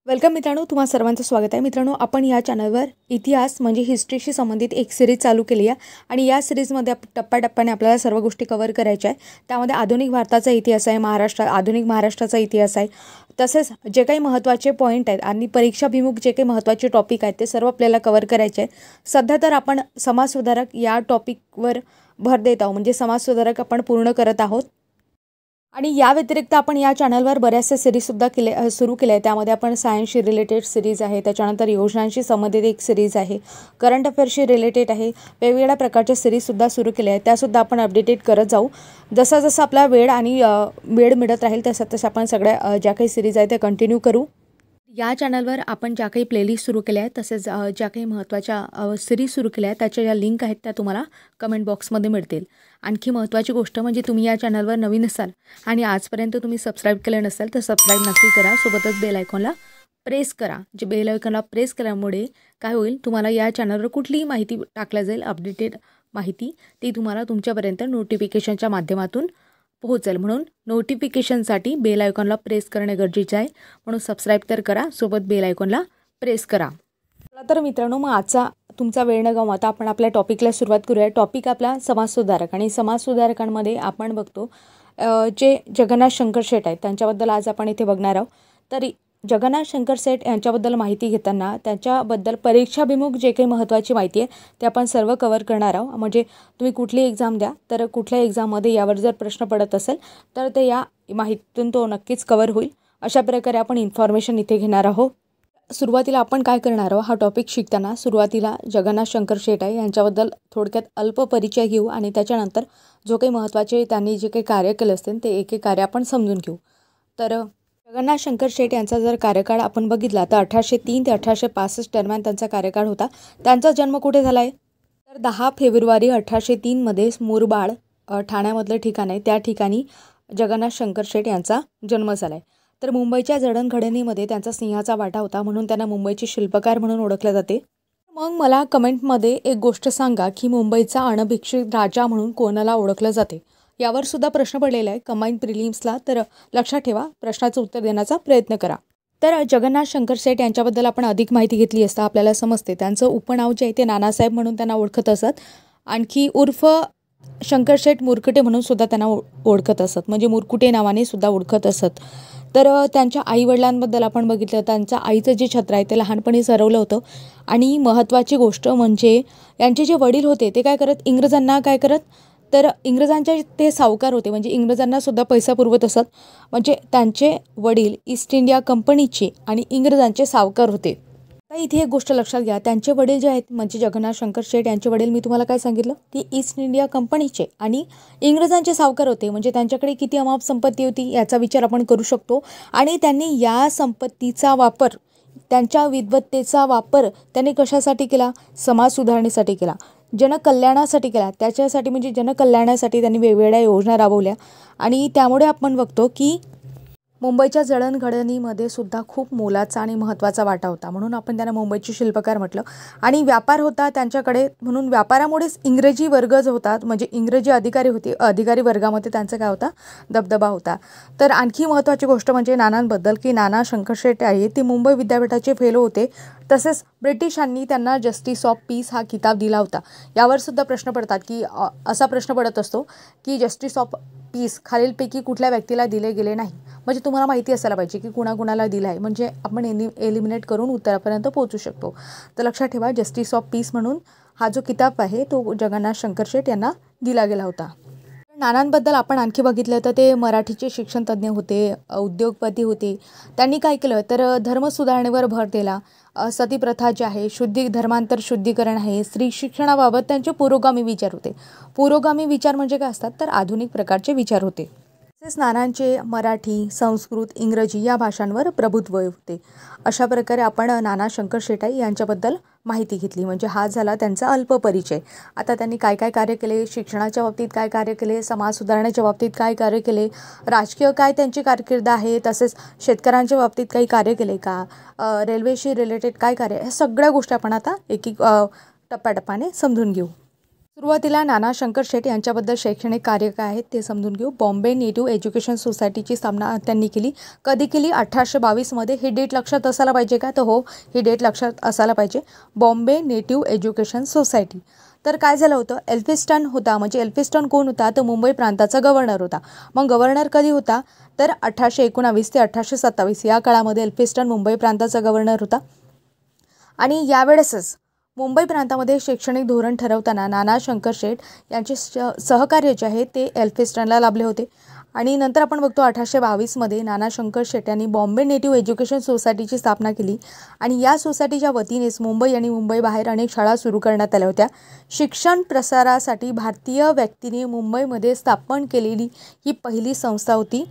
Welcome मित्रांनो, तुम्हा सर्वांचं स्वागत आहे. मित्रांनो, आपण या चॅनलवर इतिहास म्हणजे हिस्ट्रीशी संबंधित एक सिरीज चालू केली आहे आणि या सिरीजमध्ये टप्प्याटप्प्याने आपल्याला सर्व गोष्टी कव्हर करायच्या आहे. त्यामध्ये आधुनिक भारताचा इतिहास आहे, आधुनिक महाराष्ट्राचा इतिहास आहे. तसेच जे काही महत्त्वाचे पॉईंट आहेत आणि परीक्षाभिमुख जे काही महत्त्वाचे टॉपिक आहेत ते सर्व आपल्याला कव्हर करायचे आहे. सध्या तर आपण समाजसुधारक या टॉपिकवर भर देत आहोत, म्हणजे समाजसुधारक आपण पूर्ण करत आहोत. आणि या व्यतिरिक्त आपण या चॅनलवर बऱ्याचशा सिरीजसुद्धा सुरू केल्या आहे. त्यामध्ये आपण सायन्सशी रिलेटेड सिरीज आहे, त्याच्यानंतर योजनांशी संबंधित एक सिरीज आहे, करंट अफेअर्सशी रिलेटेड आहे, वेगवेगळ्या प्रकारच्या सिरीजसुद्धा सुरू केल्या आहेत. त्यासुद्धा आपण अपडेटेड करत जाऊ. जसा जसा आपला वेळ मिळत राहील तसं आपण सगळ्या ज्या काही सिरीज आहे त्या कंटिन्यू करू. या चॅनलवर आपण ज्या काही प्लेलिस्ट सुरू केल्या आहेत तसेच ज्या काही महत्त्वाच्या सिरीज सुरू केल्या आहेत त्याच्या ज्या लिंक आहेत त्या तुम्हाला कमेंट बॉक्समध्ये मिळतील. आणखी महत्त्वाची गोष्ट म्हणजे तुम्ही या चॅनलवर नवीन असाल आणि आजपर्यंत तुम्ही सबस्क्राईब केलं नसाल तर सबस्क्राईब नक्की करा. सोबतच बेल आयकॉनला प्रेस करा. जे बेल आयकॉनला प्रेस केल्यामुळे काय होईल, तुम्हाला या चॅनलवर कुठलीही माहिती टाकल्या जाईल, अपडेटेड माहिती, ती तुम्हाला तुमच्यापर्यंत नोटिफिकेशनच्या माध्यमातून पोहोचेल. म्हणून नोटिफिकेशनसाठी बेल आयकॉनला प्रेस करणे गरजेचे आहे. म्हणून सबस्क्राईब तर करा, सोबत बेल आयकॉनला प्रेस करा. तर मित्रांनो, मग आजचा तुमचा वेळ न गमावता आपण आपल्या टॉपिकला सुरुवात करूया. टॉपिक आपला समाजसुधारक आणि समाजसुधारकांमध्ये आपण बघतो जे जगन्नाथ शंकर शेट आहेत त्यांच्याबद्दल आज आपण इथे बघणार आहोत. तरी जगन्नाथ शंकर शेट यांच्याबद्दल माहिती घेताना त्यांच्याबद्दल परीक्षाभिमुख जे काही महत्त्वाची माहिती आहे ते आपण सर्व कव्हर करणार आहोत. म्हणजे तुम्ही कुठली एक्झाम द्या तर कुठल्या एक्झाममध्ये यावर जर प्रश्न पडत असेल तर ते या माहितीतून तो नक्कीच कव्हर होईल. अशा प्रकारे आपण इन्फॉर्मेशन इथे घेणार आहोत. सुरुवातीला आपण काय करणार आहोत, हा टॉपिक शिकताना सुरुवातीला जगन्नाथ शंकर शेट आहे यांच्याबद्दल थोडक्यात अल्प परिचय घेऊ आणि त्याच्यानंतर जो काही महत्त्वाचे त्यांनी जे काही कार्य केलं असतील ते एक एक कार्य आपण समजून घेऊ. तर जगन्नाथ शंकर शेट यांचा जर कार्यकाळ आपण बघितला तर 1803 ते 1865 दरम्यान त्यांचा कार्यकाळ होता. त्यांचा जन्म कुठे झाला आहे तर 10 फेब्रुवारी 1803 मुरबाड ठाण्यामधलं ठिकाण आहे, त्या ठिकाणी जगन्नाथ शंकर शेट यांचा जन्म झाला आहे. तर मुंबईच्या जडणघडणीमध्ये त्यांचा सिंहाचा वाटा होता, म्हणून त्यांना मुंबईचे शिल्पकार म्हणून ओळखले जाते. मग मला कमेंटमध्ये एक गोष्ट सांगा की मुंबईचा अनभिक्षित राजा म्हणून कोणाला ओळखलं जाते. यावर सुद्धा प्रश्न पडलेला आहे कंबाईन प्रिलिम्सला, तर लक्षात ठेवा, प्रश्नाचं उत्तर देण्याचा प्रयत्न करा. तर जगन्नाथ शंकर शेट यांच्याबद्दल आपण अधिक माहिती घेतली असता आपल्याला समजते. त्यांचं उपनाव जे आहे ते नानासाहेब म्हणून त्यांना ओळखत असत. आणखी उर्फ शंकर शेट मुरकुटे म्हणून सुद्धा त्यांना ओळखत असत, म्हणजे मुरकुटे नावाने सुद्धा ओळखत असत. तर त्यांच्या आईवडिलांबद्दल आपण बघितलं, त्यांच्या आईचं जे छत्र आहे ते लहानपणीच हरवलं होतं. आणि महत्त्वाची गोष्ट म्हणजे यांचे जे वडील होते ते काय करत, तर इंग्रजांचे ते सावकार होते, म्हणजे इंग्रजांना सुद्धा पैसा पुरवत असत. म्हणजे त्यांचे वडील ईस्ट इंडिया कंपनीचे आणि इंग्रजांचे सावकार होते. आता इथे एक गोष्ट लक्षात घ्या, त्यांचे वडील जे आहेत म्हणजे जगन्नाथ शंकर शेट यांचे वडील, मी तुम्हाला काय सांगितलं की ईस्ट इंडिया कंपनीचे आणि इंग्रजांचे सावकार होते. म्हणजे त्यांच्याकडे किती अमाप संपत्ती होती याचा विचार आपण करू शकतो. आणि त्यांनी या संपत्तीचा वापर, त्यांच्या विद्वत्तेचा वापर त्यांनी कशासाठी केला, समाज सुधारणेसाठी केला, जनकल्याणासाठी केला. त्याच्यासाठी म्हणजे जनकल्याणासाठी त्यांनी वेगवेगळ्या योजना राबवल्या. आणि त्यामुळे आपण बघतो की मुंबईच्या जडणघडणीमध्ये सुद्धा खूप मोलाचा आणि महत्त्वाचा वाटा होता, म्हणून आपण त्यांना मुंबईचे शिल्पकार म्हटलं. आणि व्यापार होता त्यांच्याकडे, म्हणून व्यापारामुळेच इंग्रजी वर्ग जो होता, म्हणजे इंग्रजी अधिकारी होते, अधिकारी वर्गामध्ये त्यांचा काय होता, दबदबा होता. तर आणखी महत्त्वाची गोष्ट म्हणजे नानांबद्दल की नाना शंकर शेट आहे ते मुंबई विद्यापीठाचे फेलो होते. तसेच ब्रिटिशांनी त्यांना जस्टिस ऑफ पीस हा किताब दिला होता. यावर सुद्धा प्रश्न पडतात की असा प्रश्न पडत असतो की जस्टिस ऑफ पीस खालीलपैकी कुठल्या व्यक्तीला दिले गेले नाही. म्हणजे तुम्हाला माहिती असायला पाहिजे की कुणाकुणाला दिला आहे, म्हणजे आपण एलिमिनेट करून उत्तरापर्यंत पोहोचू शकतो. तर लक्षात ठेवा, जस्टिस ऑफ पीस म्हणून हा जो किताब आहे तो जगन्नाथ शंकर शेट यांना दिला गेला होता. नानांबद्दल आपण आणखी बघितलं तर ते मराठीचे शिक्षणतज्ज्ञ होते, उद्योगपती होते. त्यांनी काय केलं तर धर्म सुधारणेवर भर दिला. सतीप्रथा जी आहे, धर्मांतर शुद्धीकरण आहे, स्त्री शिक्षणाबाबत त्यांचे पुरोगामी विचार होते. पुरोगामी विचार म्हणजे काय असतात तर आधुनिक प्रकारचे विचार होते. तसेच नानांचे मराठी, संस्कृत, इंग्रजी या भाषांवर प्रभुत्व होते. अशा प्रकारे आपण नाना शंकर शेट यांच्याबद्दल माहिती घेतली. म्हणजे हा झाला त्यांचा अल्प परिचय. आता त्यांनी काय काय कार्य केले, शिक्षणाच्या बाबतीत काय कार्य केले, समाज सुधारण्याच्या बाबतीत काय कार्य केले, राजकीय काय त्यांची कारकीर्द आहे, तसेच शेतकऱ्यांच्या बाबतीत काही कार्य केले का, रेल्वेशी रिलेटेड काय कार्य, ह्या सगळ्या गोष्टी आपण आता एक टप्प्याटप्प्याने समजून घेऊ. सुरुवातीला नाना शंकर शेट यांच्याबद्दल शैक्षणिक कार्य काय आहेत ते समजून घेऊ. बॉम्बे नेटिव्ह एज्युकेशन सोसायटीची स्थापना त्यांनी केली. कधी केली? 1822मध्ये. ही डेट लक्षात असायला पाहिजे का? तर हो, ही डेट लक्षात असायला पाहिजे. Bombay native education society. तर काय झालं होतं, एल्फिन्स्टन होता. म्हणजे एल्फिन्स्टन कोण होता? तर मुंबई प्रांताचा गव्हर्नर होता. मग गव्हर्नर कधी होता? तर 1819 ते 1827 या काळामध्ये एल्फिन्स्टन मुंबई प्रांताचा गव्हर्नर होता. आणि यावेळेसच मुंबई प्रांतामध्ये शैक्षणिक धोरण ठरवताना नाना शंकर शेट यांचे सहकार्य जे आहे ते एल्फिन्स्टनला लाभले होते. आणि नंतर आपण बघतो 1822मध्ये नाना शंकर शेट यांनी बॉम्बे नेटिव्ह एज्युकेशन सोसायटीची स्थापना केली. आणि या सोसायटीच्या वतीनेच मुंबई आणि मुंबईबाहेर अनेक शाळा सुरू करण्यात आल्या होत्या. शिक्षण प्रसारासाठी भारतीय व्यक्तीने मुंबईमध्ये स्थापन केलेली ही पहिली संस्था होती.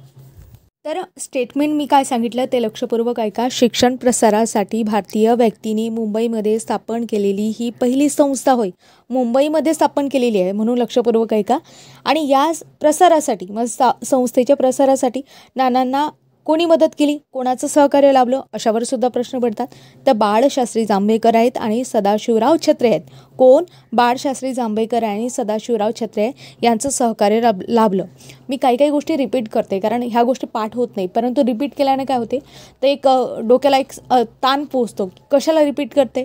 तर स्टेटमेंट मी काय सांगितलं ते लक्षपूर्वक ऐका. शिक्षण प्रसारासाठी भारतीय व्यक्तीने मुंबईमध्ये स्थापन केलेली ही पहिली संस्था होय. मुंबईमध्ये स्थापन केलेली आहे म्हणून लक्षपूर्वक ऐका. आणि या प्रसारासाठी मग संस्थेच्या प्रसारासाठी नानांना कोणी मदत केली, कोणाचं सहकार्य लाभलं, अशावर सुद्धा प्रश्न पडतात. तर बाळशास्त्री जांभेकर आहेत आणि सदाशिवराव छत्रे आहेत. कोण? बाळशास्त्री जांभेकर आणि सदाशिवराव छत्रे यांचं सहकार्य लाभलं. मी काही गोष्टी रिपीट करते कारण ह्या गोष्टी पाठ होत नाही, परंतु रिपीट केल्याने काय होते तर एक डोक्याला एक ताण पोचतो. कशाला रिपीट करते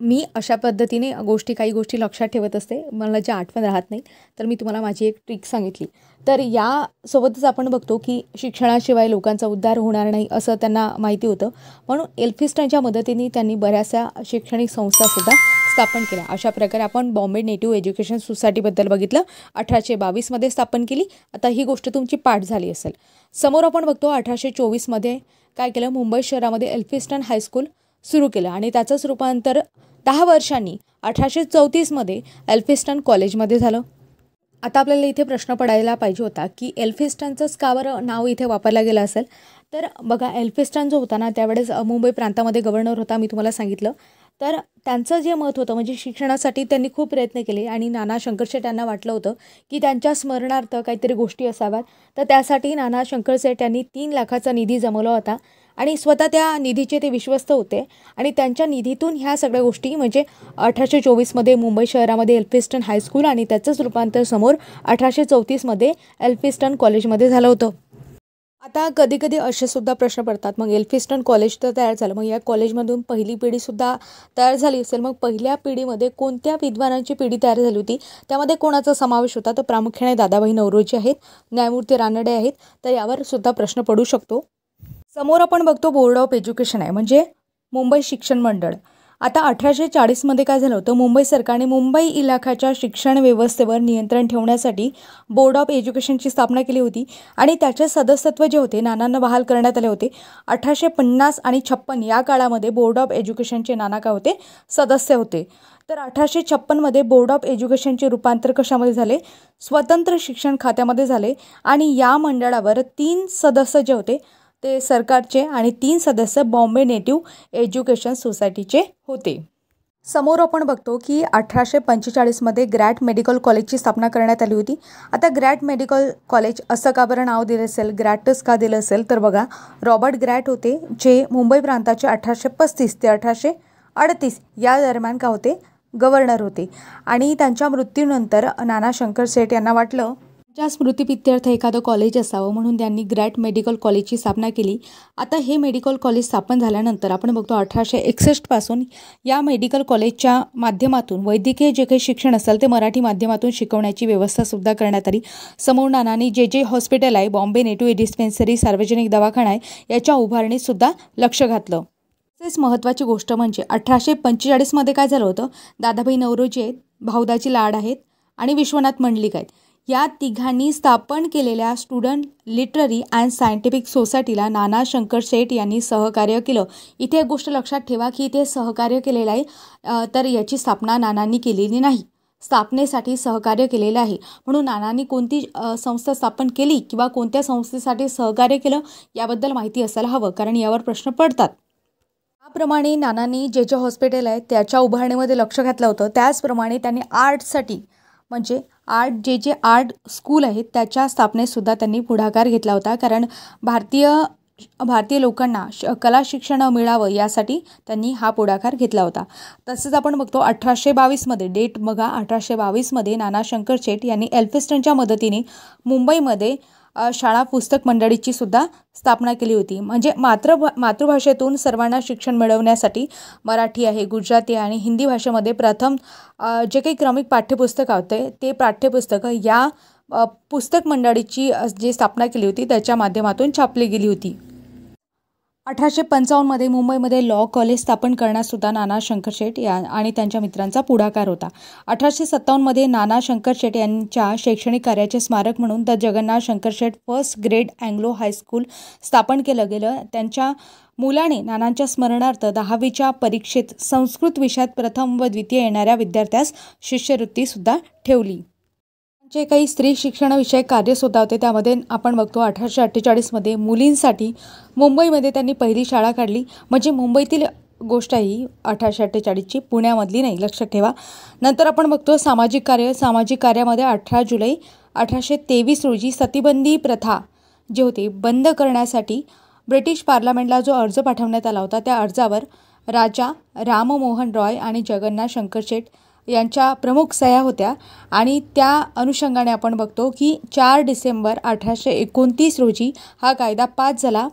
मी? अशा पद्धतीने काही गोष्टी लक्षात ठेवत असते, मला जे आठवण राहत नाही. तर मी तुम्हाला माझी एक ट्रिक सांगितली. तर यासोबतच आपण बघतो की शिक्षणाशिवाय लोकांचा उद्धार होणार नाही असं त्यांना माहिती होतं. म्हणून एल्फिन्स्टनच्या मदतीने त्यांनी बऱ्याचशा शैक्षणिक संस्थासुद्धा स्थापन केल्या. अशा प्रकारे आपण बॉम्बे नेटिव्ह एज्युकेशन सोसायटीबद्दल बघितलं. 1822मध्ये स्थापन केली. आता ही गोष्ट तुमची पाठ झाली असेल. समोर आपण बघतो 1824मध्ये काय केलं, मुंबई शहरामध्ये एल्फिन्स्टन हायस्कूल सुरू केलं आणि त्याचंच रूपांतर 10 वर्षांनी 1834मध्ये एल्फिन्स्टन कॉलेजमध्ये झालं. आता आपल्याला इथे प्रश्न पडायला पाहिजे होता की एल्फिन्स्टनचंच का बरं नाव इथे वापरलं गेलं असेल. तर बघा, एल्फिन्स्टन जो होता ना त्यावेळेस मुंबई प्रांतामध्ये गव्हर्नर होता, मी तुम्हाला सांगितलं. तर त्यांचं जे मत होतं म्हणजे शिक्षणासाठी त्यांनी खूप प्रयत्न केले आणि नाना शंकर शेट यांना वाटलं होतं की त्यांच्या स्मरणार्थ काहीतरी गोष्टी असाव्यात. तर त्यासाठी नाना शंकर शेट यांनी 3 लाखाचा निधी जमवला होता आणि स्वतः त्या निधीचे ते विश्वस्त होते. आणि त्यांच्या निधीतून ह्या सगळ्या गोष्टी म्हणजे 1824मध्ये मुंबई शहरामध्ये एल्फिन्स्टन हायस्कूल आणि त्याचंच रूपांतर समोर 1834मध्ये एल्फिन्स्टन कॉलेजमध्ये झालं होतं. आता कधी असे सुद्धा प्रश्न पडतात, मग एल्फिन्स्टन कॉलेज तर तयार झालं, मग या कॉलेजमधून पहिली पिढीसुद्धा तयार झाली असेल. मग पहिल्या पिढीमध्ये कोणत्या विद्वानांची पिढी तयार झाली होती, त्यामध्ये कोणाचा समावेश होता? तर प्रामुख्याने दादाभाई नौरोजी आहेत, न्यायमूर्ती रानडे आहेत. तर यावर सुद्धा प्रश्न पडू शकतो. समोर आपण बघतो बोर्ड ऑफ एज्युकेशन आहे म्हणजे मुंबई शिक्षण मंडळ. आता 1840मध्ये काय झालं होतं, मुंबई सरकारने मुंबई इलाख्याच्या शिक्षण व्यवस्थेवर नियंत्रण ठेवण्यासाठी बोर्ड ऑफ एज्युकेशनची स्थापना केली होती आणि त्याचे सदस्यत्व जे होते नानांना बहाल करण्यात आले होते. 1850 आणि 56 या काळामध्ये बोर्ड ऑफ एज्युकेशनचे नाना काय होते, सदस्य होते. तर 1856मध्ये बोर्ड ऑफ एज्युकेशनचे रूपांतर कशामध्ये झाले, स्वतंत्र शिक्षण खात्यामध्ये झाले. आणि या मंडळावर 3 सदस्य जे होते ते सरकारचे आणि 3 सदस्य बॉम्बे नेटिव्ह एज्युकेशन सोसायटीचे होते. समोर आपण बघतो की 1845मध्ये ग्रॅट मेडिकल कॉलेजची स्थापना करण्यात आली होती. आता ग्रॅट मेडिकल कॉलेज असं का बरं नाव दिलं असेल, ग्रॅटच का दिलं असेल, तर बघा रॉबर्ट ग्रॅट होते जे मुंबई प्रांताचे 1835 ते 1838 या दरम्यान का होते, गव्हर्नर होते. आणि त्यांच्या मृत्यूनंतर नाना शंकर शेट यांना वाटलं ज्या स्मृतिप्रित्यर्थ एखादं कॉलेज असावं म्हणून त्यांनी ग्रॅट मेडिकल कॉलेजची स्थापना केली. आता हे मेडिकल कॉलेज स्थापन झाल्यानंतर आपण बघतो 1861 पासून या मेडिकल कॉलेजच्या माध्यमातून वैद्यकीय जे काही शिक्षण असेल ते मराठी माध्यमातून शिकवण्याची व्यवस्थासुद्धा करण्यात आली. समोर नानांनी जे हॉस्पिटल आहे, बॉम्बे नेटिव्ह डिस्पेन्सरी सार्वजनिक दवाखाना आहे, याच्या उभारणीसुद्धा लक्ष घातलं. तसेच महत्त्वाची गोष्ट म्हणजे 1845मध्ये काय झालं होतं, दादाभाई नौरोजी आहेत, भाऊदाजी लाड आहेत आणि विश्वनाथ मंडलिक आहेत. या तिघांनी स्थापन केलेल्या स्टुडंट लिटररी अँड सायंटिफिक सोसायटीला नाना शंकर शेट यांनी सहकार्य केलं. इथे एक गोष्ट लक्षात ठेवा की इथे सहकार्य केलेलं आहे, तर याची स्थापना नानांनी केलेली नाही, स्थापनेसाठी सहकार्य केलेलं आहे. म्हणून नानांनी कोणती संस्था स्थापन केली किंवा कोणत्या संस्थेसाठी सहकार्य केलं याबद्दल माहिती असायला हवं, कारण यावर प्रश्न पडतात. त्याप्रमाणे नानांनी जे हॉस्पिटल आहे त्याच्या उभारणीमध्ये लक्ष घातलं होतं. त्याचप्रमाणे त्यांनी आर्टसाठी म्हणजे आर्ट स्कूल आहेत त्याच्या स्थापनेतसुद्धा त्यांनी पुढाकार घेतला होता. कारण भारतीय भारतीय लोकांना कला शिक्षण मिळावं यासाठी त्यांनी हा पुढाकार घेतला होता. तसंच आपण बघतो 1822मध्ये डेट बघा, 1822मध्ये नाना शंकरशेट यांनी एल्फिन्स्टनच्या मदतीने मुंबईमध्ये शाळा पुस्तक मंडळीची सुद्धा स्थापना केली होती. म्हणजे मातृभाषेतून सर्वांना शिक्षण मिळवण्यासाठी मराठी आहे, गुजराती आणि हिंदी भाषेमध्ये प्रथम जे काही क्रमिक पाठ्यपुस्तक होते ते पाठ्यपुस्तकं या पुस्तक मंडळीची जी स्थापना केली होती त्याच्या माध्यमातून छापली गेली होती. 1855मध्ये मुंबईमध्ये लॉ कॉलेज स्थापन करण्यासुद्धा नाना शंकरशेट आणि त्यांच्या मित्रांचा पुढाकार होता. 1857मध्ये नाना शंकरशेट यांच्या शैक्षणिक कार्याचे स्मारक म्हणून the Jagannath Shankarshet first grade Anglo high school स्थापन केलं गेलं. त्यांच्या मुलाने नानांच्या स्मरणार्थ 10वीच्या परीक्षेत संस्कृत विषयात प्रथम व द्वितीय येणाऱ्या विद्यार्थ्यास शिष्यवृत्तीसुद्धा ठेवली. जे काही स्त्री शिक्षणाविषयक कार्यसुद्धा होते त्यामध्ये आपण बघतो 1848मध्ये मुलींसाठी मुंबईमध्ये त्यांनी पहिली शाळा काढली. म्हणजे मुंबईतील गोष्ट ही 1848ची, पुण्यामधली नाही, लक्षात ठेवा. नंतर आपण बघतो सामाजिक कार्यामध्ये 18 जुलै 1823 रोजी सतीबंदी प्रथा जी होती बंद करण्यासाठी ब्रिटिश पार्लमेंटला जो अर्ज पाठवण्यात आला होता त्या अर्जावर राजा राममोहन रॉय आणि जगन्नाथ शंकरशेट यांच्या प्रमुख सह्या होत्या. आणि त्या अनुषंगाने आपण बघतो की 4 डिसेंबर 1829 रोजी हा कायदा पास झाला.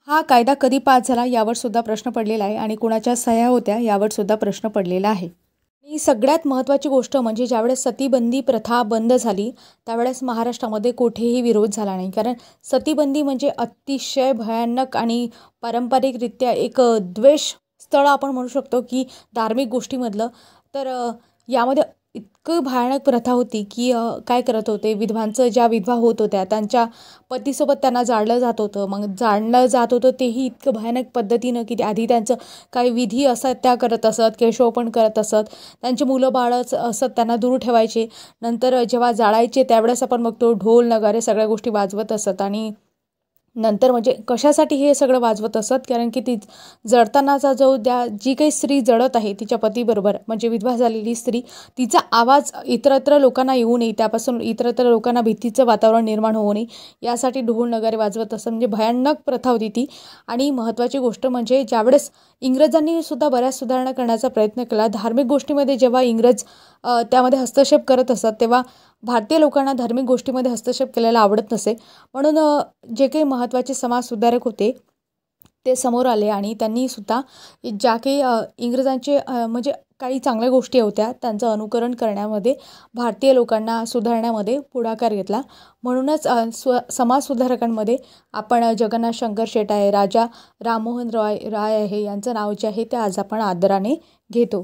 हा कायदा कधी पास झाला यावर सुद्धा प्रश्न पडलेला आहे आणि कुणाच्या सह्या होत्या यावर सुद्धा प्रश्न पडलेला आहे. ही सगळ्यात महत्त्वाची गोष्ट म्हणजे ज्यावेळेस सतीबंदी प्रथा बंद झाली त्यावेळेस महाराष्ट्रामध्ये कुठेही विरोध झाला नाही. कारण सतीबंदी म्हणजे अतिशय भयानक आणि पारंपरिकरित्या एक द्वेष स्थळ आपण म्हणू शकतो की धार्मिक गोष्टीमधलं. तर यामध्ये इतकं भयानक प्रथा होती की काय करत होते, विधवा होत होत्या त्यांच्या पतीसोबत त्यांना जाळलं जात होतं. मग जाळलं जात होतं तेही इतकं भयानक पद्धतीनं की आधी त्यांचं काही विधी असत त्या करत असत, केशवपण करत असत, त्यांची मुलं बाळच असत त्यांना दूर ठेवायचे. नंतर जेव्हा जाळायचे त्यावेळेस आपण बघतो ढोल नगारे सगळ्या गोष्टी वाजवत असत. आणि नंतर म्हणजे कशासाठी हे सगळं वाजवत असत, कारण की ती जळतानाचा जी काही स्त्री जळत आहे तिच्या पतीबरोबर म्हणजे विधवा झालेली स्त्री, तिचा आवाज इतरत्र लोकांना येऊ नये, त्यापासून इतरत्र लोकांना भीतीचं वातावरण निर्माण होऊ नये यासाठी ढोल नगारे वाजवत असत. म्हणजे भयानक प्रथा होती ती. आणि महत्त्वाची गोष्ट म्हणजे ज्यावेळेस इंग्रजांनी सुद्धा बऱ्याच सुधारणा करण्याचा प्रयत्न केला. धार्मिक गोष्टीमध्ये जेव्हा इंग्रज त्यामध्ये हस्तक्षेप करत असत तेव्हा भारतीय लोकांना धार्मिक गोष्टीमध्ये हस्तक्षेप केलेला आवडत नसे. म्हणून जे काही महत्त्वाचे समाजसुधारक होते ते समोर आले आणि त्यांनी सुद्धा ज्या काही इंग्रजांचे म्हणजे काही चांगल्या गोष्टी होत्या त्यांचं अनुकरण करण्यामध्ये, भारतीय लोकांना सुधारण्यामध्ये पुढाकार घेतला. म्हणूनच समाजसुधारकांमध्ये आपण जगन्नाथ शंकरशेट आहे, राजा राममोहन रॉय आहे, यांचं नाव जे आहे ते आज आपण आदराने घेतो.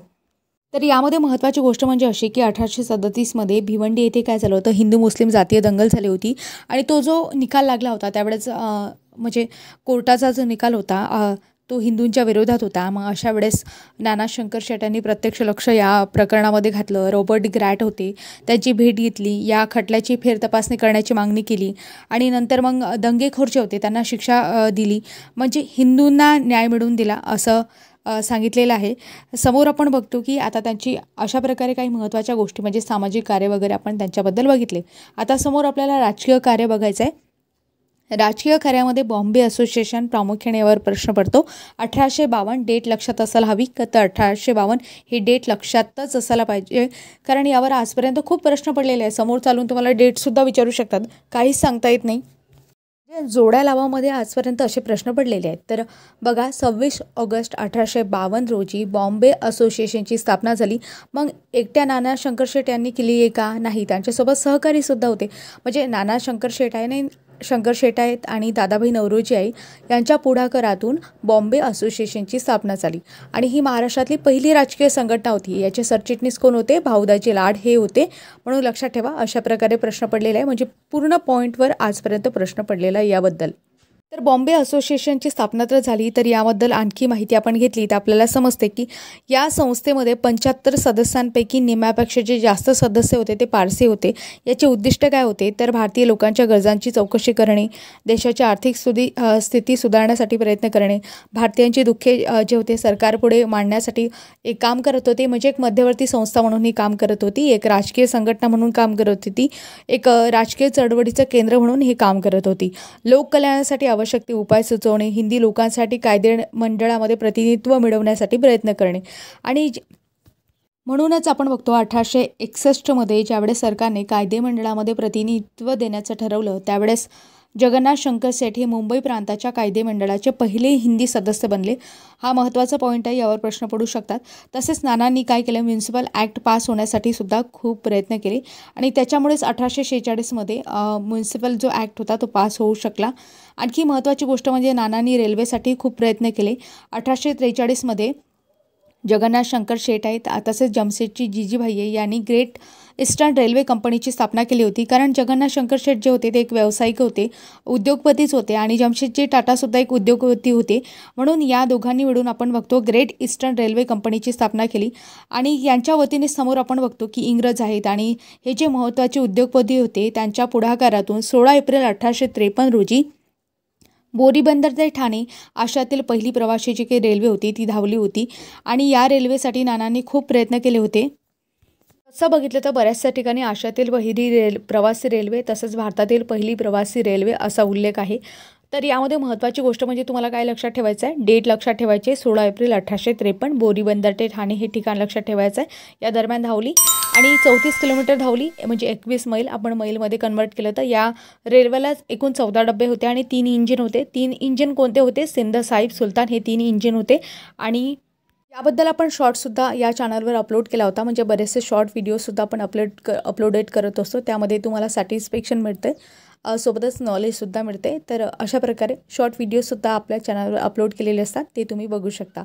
तर यामध्ये महत्त्वाची गोष्ट म्हणजे अशी की 1837मध्ये भिवंडी येथे काय झालं होतं, हिंदू मुस्लिम जातीय दंगल झाली होती. आणि तो जो निकाल लागला होता त्यावेळेस म्हणजे कोर्टाचा जो निकाल होता तो हिंदूंच्या विरोधात होता. मग अशा वेळेस नाना शंकरशेट यांनी प्रत्यक्ष लक्ष या प्रकरणामध्ये घातलं. रॉबर्ट ग्रॅट होते, त्यांची भेट घेतली, या खटल्याची फेरतपासणी करण्याची मागणी केली आणि नंतर मग दंगेखोर जे होते त्यांना शिक्षा दिली. म्हणजे हिंदूंना न्याय मिळवून दिला असं सांगितलेलं आहे. समोर आपण बघतो की आता त्यांची अशा प्रकारे काही महत्त्वाच्या गोष्टी म्हणजे सामाजिक कार्य वगैरे आपण त्यांच्याबद्दल बघितले. आता समोर आपल्याला राजकीय कार्य बघायचं आहे. राजकीय कार्यामध्ये बॉम्बे असोसिएशन प्रामुख्याने यावर प्रश्न पडतो. 1852 डेट लक्षात असायला हवी का, तर 1852 ही डेट लक्षातच असायला पाहिजे, कारण यावर आजपर्यंत खूप प्रश्न पडलेले आहे. समोर चालून तुम्हाला डेटसुद्धा विचारू शकतात, काहीच सांगता येत नाही. जोड्या लावामध्ये आजपर्यंत असे प्रश्न पडलेले आहेत. तर बघा 26 ऑगस्ट 1852 रोजी बॉम्बे असोसिएशनची स्थापना झाली. मग एकट्या नाना शंकरशेट यांनी केली आहे का, नाही, त्यांच्यासोबत सहकारीसुद्धा होते. म्हणजे नाना शंकरशेट आहेत आणि दादाभाई नौरोजी आहे यांच्या पुढाकारातून बॉम्बे असोसिएशनची स्थापना झाली. आणि ही महाराष्ट्रातली पहिली राजकीय संघटना होती. याचे सरचिटणीस कोण होते, भाऊदाजी लाड हे होते. म्हणून लक्षात ठेवा अशा प्रकारे प्रश्न पडलेला आहे. म्हणजे पूर्ण पॉईंटवर आजपर्यंत प्रश्न पडलेला आहे याबद्दल. तर बॉम्बे असोसिएशनची स्थापना तर झाली, तर याबद्दल आणखी माहिती आपण घेतली तर आपल्याला समजते की या संस्थेमध्ये 75 सदस्यांपैकी निम्म्यापेक्षा जे जास्त सदस्य होते ते पारसी होते. याचे उद्दिष्ट काय होते, तर भारतीय लोकांच्या गरजांची चौकशी करणे, देशाची आर्थिक स्थिती सुधारण्यासाठी प्रयत्न करणे, भारतीयांची दुःखे जे होते सरकारपुढे मांडण्यासाठी एक काम करत होते. म्हणजे एक मध्यवर्ती संस्था म्हणून ही काम करत होती, एक राजकीय संघटना म्हणून काम करत होती, एक राजकीय चळवळीचं केंद्र म्हणून हे काम करत होती. लोककल्याणासाठी आवश्यक ते उपाय सुचवणे, हिंदी लोकांसाठी कायदे मंडळामध्ये प्रतिनिधित्व मिळवण्यासाठी प्रयत्न करणे. आणि म्हणूनच आपण बघतो 1861मध्ये ज्यावेळेस सरकारने कायदे मंडळामध्ये प्रतिनिधित्व देण्याचं ठरवलं, त्यावेळेस जगन्नाथ शंकर शेठ हे मुंबई प्रांताच्या कायदे मंडळाचे पहिले हिंदी सदस्य बनले. हा महत्त्वाचा पॉईंट आहे, यावर प्रश्न पडू शकतात. तसेच नानांनी काय केलं, म्युन्सिपल ॲक्ट पास होण्यासाठी सुद्धा खूप प्रयत्न केले आणि त्याच्यामुळेच 1846मध्ये म्युन्सिपल जो ॲक्ट होता तो पास होऊ शकला. आणखी महत्त्वाची गोष्ट म्हणजे नानांनी रेल्वेसाठी खूप प्रयत्न केले. 1843मध्ये जगन्नाथ शंकर शेठ आहेत, तसेच जमशेदजी जीजीभाई यांनी ग्रेट ईस्टर्न रेल्वे कंपनीची स्थापना केली होती. कारण जगन्नाथ शंकर शेठ जे होते ते एक व्यावसायिक होते, उद्योगपतीच होते आणि जमशेदजी टाटासुद्धा एक उद्योगपती होते. म्हणून या दोघांनी मिळून आपण बघतो ग्रेट ईस्टर्न रेल्वे कंपनीची स्थापना केली. आणि यांच्या वतीने समोर आपण बघतो की इंग्रज आहेत आणि हे जे महत्त्वाचे उद्योगपती होते त्यांच्या पुढाकारातून 16 एप्रिल 1853 रोजी बोरीबंदर ते ठाणे आशियातील पहिली प्रवासी जी काही रेल्वे होती ती धावली होती. आणि या रेल्वेसाठी नानांनी खूप प्रयत्न केले होते. तसं बघितलं तर बऱ्याचशा ठिकाणी आशियातील पहिली प्रवासी रेल्वे तसंच भारतातील पहिली प्रवासी रेल्वे असा उल्लेख आहे. तर यामध्ये महत्त्वाची गोष्ट म्हणजे तुम्हाला काय लक्षात ठेवायचं आहे, डेट लक्षात ठेवायची आहे. 16 एप्रिल 1853 बोरीबंदर ते ठाणे हे ठिकाण लक्षात ठेवायचं आहे. या दरम्यान धावली आणि 34 किलोमीटर धावली, म्हणजे 21 मैल. आपण मैलमध्ये कन्वर्ट केलं तर या रेल्वेला एकूण 14 डबे होते आणि 3 इंजिन होते. 3 इंजिन कोणते होते, सिंध साहिब सुलतान हे 3 इंजिन होते. आणि याबद्दल आपण शॉर्टसुद्धा या चॅनलवर अपलोड केला होता, म्हणजे बरेचसे शॉर्ट व्हिडिओसुद्धा आपण अपलोडेट करत असतो. त्यामध्ये तुम्हाला सॅटिस्फॅक्शन मिळते, सोबतच नॉलेजसुद्धा मिळते. तर अशा प्रकारे शॉर्ट व्हिडिओसुद्धा आपल्या चॅनलवर अपलोड केलेले असतात, ते तुम्ही बघू शकता.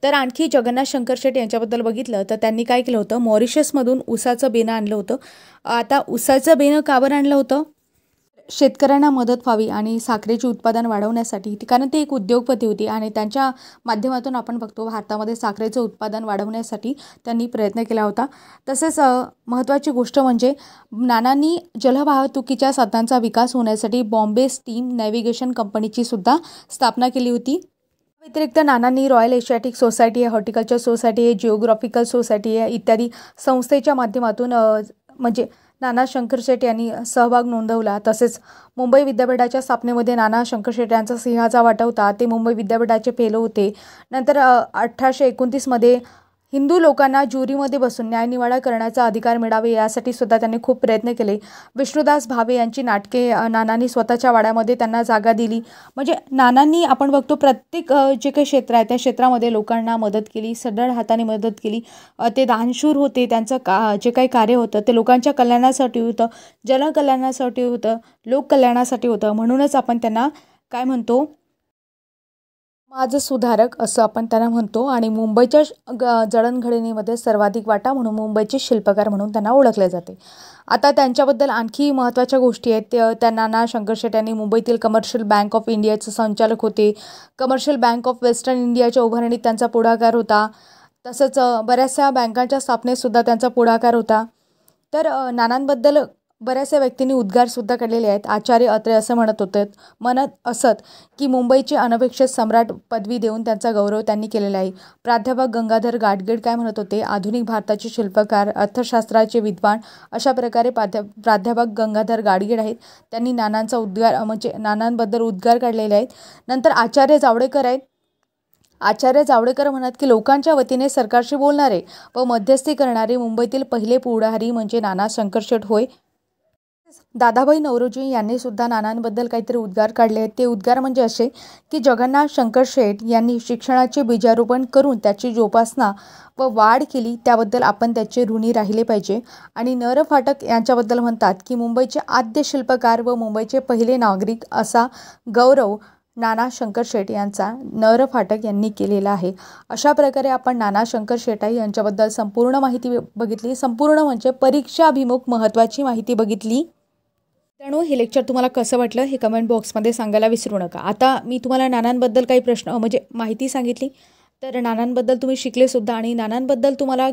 तर आणखी जगन्नाथ शंकर शेठ यांच्याबद्दल बघितलं तर त्यांनी काय केलं होतं, मॉरिशसमधून ऊसाचं बेणं आणलं होतं. आता ऊसाचं बेणं का बरं आणलं होतं, शेतकऱ्यांना मदत व्हावी आणि साखरेचे उत्पादन वाढवण्यासाठी. कारण ते एक उद्योगपती होती आणि त्यांच्या माध्यमातून आपण बघतो भारतामध्ये साखरेचं उत्पादन वाढवण्यासाठी त्यांनी प्रयत्न केला होता. तसेच महत्त्वाची गोष्ट म्हणजे नानांनी जलवाहतुकीच्या साधनांचा विकास होण्यासाठी बॉम्बे स्टीम नॅव्हिगेशन कंपनीची सुद्धा स्थापना केली होती. व्यतिरिक्त नानांनी रॉयल एशियाटिक सोसायटी आहे, हॉर्टिकल्चर सोसायटी आहे, जिओग्राफिकल सोसायटी आहे इत्यादी संस्थेच्या माध्यमातून म्हणजे नाना शंकर शेठ यांनी सहभाग नोंदवला. तसेच मुंबई विद्यापीठाच्या स्थापनेमध्ये नाना शंकर शेठ यांचा सिंहाचा वाटा होता. ते मुंबई विद्यापीठाचे फेलो होते. नंतर 1829मध्ये हिंदू लोकांना ज्युरीमध्ये बसून न्यायनिवाडा करण्याचा अधिकार मिळावे यासाठी सुद्धा त्यांनी खूप प्रयत्न केले. विष्णुदास भावे यांची नाटके नानांनी स्वतःच्या वाड्यामध्ये त्यांना जागा दिली. म्हणजे नानांनी आपण बघतो प्रत्येक जे काही क्षेत्र आहे त्या क्षेत्रामध्ये लोकांना मदत केली, सढळ हाताने मदत केली. ते दानशूर होते. त्यांचं जे काही कार्य होतं ते लोकांच्या कल्याणासाठी होतं, जनकल्याणासाठी होतं, लोककल्याणासाठी होतं. म्हणूनच आपण त्यांना काय म्हणतो, समाजसुधारक असं आपण त्यांना म्हणतो. आणि मुंबईच्या जडणघडणीमध्ये सर्वाधिक वाटा म्हणून मुंबईचे शिल्पकार म्हणून त्यांना ओळखले जाते. आता त्यांच्याबद्दल आणखी महत्त्वाच्या गोष्टी आहेत. त्या नाना शंकर शेठ यांनी मुंबईतील कमर्शियल बँक ऑफ इंडियाचे संचालक होते. कमर्शियल बँक ऑफ वेस्टर्न इंडियाच्या उभारणीत त्यांचा पुढाकार होता. तसंच बऱ्याचशा बँकांच्या स्थापनेतसुद्धा त्यांचा पुढाकार होता. तर नानांबद्दल बऱ्याचशा व्यक्तींनी उद्गारसुद्धा काढलेले आहेत. आचार्य अत्रे असं म्हणत असत की मुंबईचे अनपेक्षित सम्राट पदवी देऊन त्यांचा गौरव त्यांनी केलेला आहे. प्राध्यापक गंगाधर गाडगीळ काय म्हणत होते, आधुनिक भारताचे शिल्पकार, अर्थशास्त्राचे विद्वान अशा प्रकारे प्राध्यापक गंगाधर गाडगीळ आहेत. त्यांनी नानांबद्दल उद्गार काढलेले आहेत. नंतर आचार्य जावडेकर आहेत. आचार्य जावडेकर म्हणत की लोकांच्या वतीने सरकारशी बोलणारे व मध्यस्थी करणारे मुंबईतील पहिले पुढारी म्हणजे नाना शंकर शेठ होय. दादाभाई नौरोजी यांनी सुद्धा नानांबद्दल काहीतरी उद्गार काढले आहेत. ते उद्गार म्हणजे असे की जगन्नाथ शंकर शेठ यांनी शिक्षणाचे बीजारोपण करून त्याची जोपासना व वाढ केली, त्याबद्दल आपण त्याचे ऋणी राहिले पाहिजे. आणि नर फाटक यांच्याबद्दल म्हणतात की मुंबईचे आद्य शिल्पकार व मुंबईचे पहिले नागरिक असा गौरव नाना शंकर शेठ यांचा नर फाटक यांनी केलेला आहे. अशा प्रकारे आपण नाना शंकर शेठ यांच्याबद्दल संपूर्ण माहिती बघितली. संपूर्ण म्हणजे परीक्षाभिमुख महत्त्वाची माहिती बघितली. त्यामुळे हे लेक्चर तुम्हाला कसं वाटलं हे कमेंट बॉक्समध्ये सांगायला विसरू नका. आता मी तुम्हाला नानांबद्दल काही प्रश्न म्हणजे माहिती सांगितली, तर नानांबद्दल तुम्ही शिकलेसुद्धा आणि नानांबद्दल तुम्हाला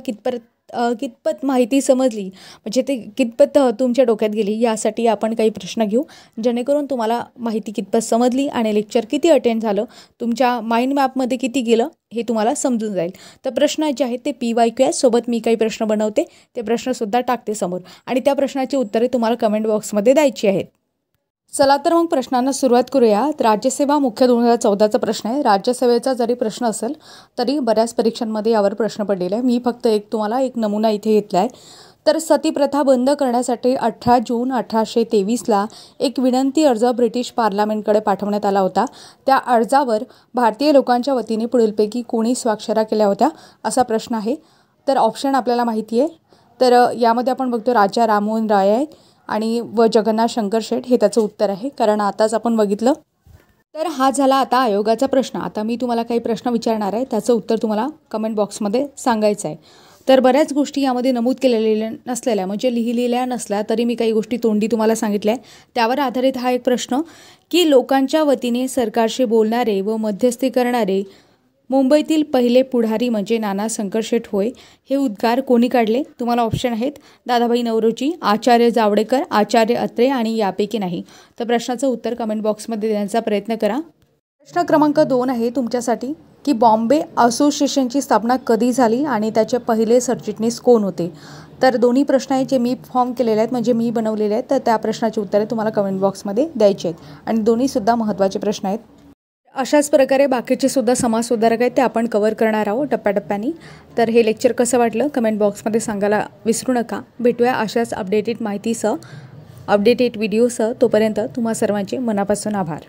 कितपत माहिती समजली, म्हणजे ते कितपत तुमच्या डोक्यात गेली यासाठी आपण काही प्रश्न घेऊ, जेणेकरून तुम्हाला माहिती कितपत समजली आणि लेक्चर किती अटेंड झालं, तुमच्या माइंड मॅपमध्ये किती गेलं हे तुम्हाला समजून जाईल. तर प्रश्न जे आहेत ते PYQ आहे. सोबत मी काही प्रश्न बनवते, ते प्रश्नसुद्धा टाकते समोर आणि त्या प्रश्नाची उत्तरे तुम्हाला कमेंट बॉक्समध्ये द्यायची आहेत. चला तर मग प्रश्नांना सुरुवात करूया. राज्यसेवा मुख्य 2014चा प्रश्न आहे. राज्यसेवेचा जरी प्रश्न असेल तरी बऱ्याच परीक्षांमध्ये यावर प्रश्न पडलेला आहे. मी फक्त तुम्हाला एक नमुना इथे घेतला आहे. तर सती प्रथा बंद करण्यासाठी 18 जून 1823ला एक विनंती अर्ज ब्रिटिश पार्लमेंटकडे पाठवण्यात आला होता. त्या अर्जावर भारतीय लोकांच्या वतीने पुढीलपैकी कोणी स्वाक्षऱ्या केल्या होत्या असा प्रश्न आहे. तर ऑप्शन आपल्याला माहिती आहे. तर यामध्ये आपण बघतो राजा राममोहन राय आहे आणि जगन्नाथ शंकर शेठ हे त्याचं उत्तर आहे, कारण आताच आपण बघितलं. तर हा झाला आता आयोगाचा प्रश्न. आता मी तुम्हाला काही प्रश्न विचारणार आहे, त्याचं उत्तर तुम्हाला कमेंट बॉक्समध्ये सांगायचं आहे. तर बऱ्याच गोष्टी यामध्ये नमूद केलेल्या नसलेल्या म्हणजे लिहिलेल्या नसल्या तरी मी काही गोष्टी तोंडी तुम्हाला सांगितल्या आहे. त्यावर आधारित हा एक प्रश्न की लोकांच्या वतीने सरकारशी बोलणारे व मध्यस्थी करणारे मुंबईतील पहिले पुढारी म्हणजे नाना शंकरशेठ होय. हे उद्गार कोणी काढले? तुम्हाला ऑप्शन आहेत दादाभाई नौरोजी, आचार्य जावडेकर, आचार्य अत्रे आणि यापैकी नाही. तर प्रश्नाचं उत्तर कमेंट बॉक्समध्ये देण्याचा प्रयत्न करा. प्रश्न क्रमांक 2 आहे तुमच्यासाठी की बॉम्बे असोसिएशनची स्थापना कधी झाली आणि त्याचे पहिले सरचिटणीस कोण होते? तर दोन्ही प्रश्न आहेत जे मी फॉर्म केलेले आहेत म्हणजे मी बनवलेले आहेत. तर त्या प्रश्नाची उत्तरे तुम्हाला कमेंट बॉक्समध्ये द्यायची आहेत आणि दोन्हीसुद्धा महत्त्वाचे प्रश्न आहेत. अशाच प्रकारे बाकीचे सुद्धा समाजसुधारक आहेत ते आपण कव्हर करणार आहोत टप्प्याटप्प्याने. तर हे लेक्चर कसं वाटलं कमेंट बॉक्समध्ये सांगायला विसरू नका. भेटूया अशाच अपडेटेड माहितीसह, अपडेटेड व्हिडिओसह. तोपर्यंत तुम्हा सर्वांचे मनापासून आभार.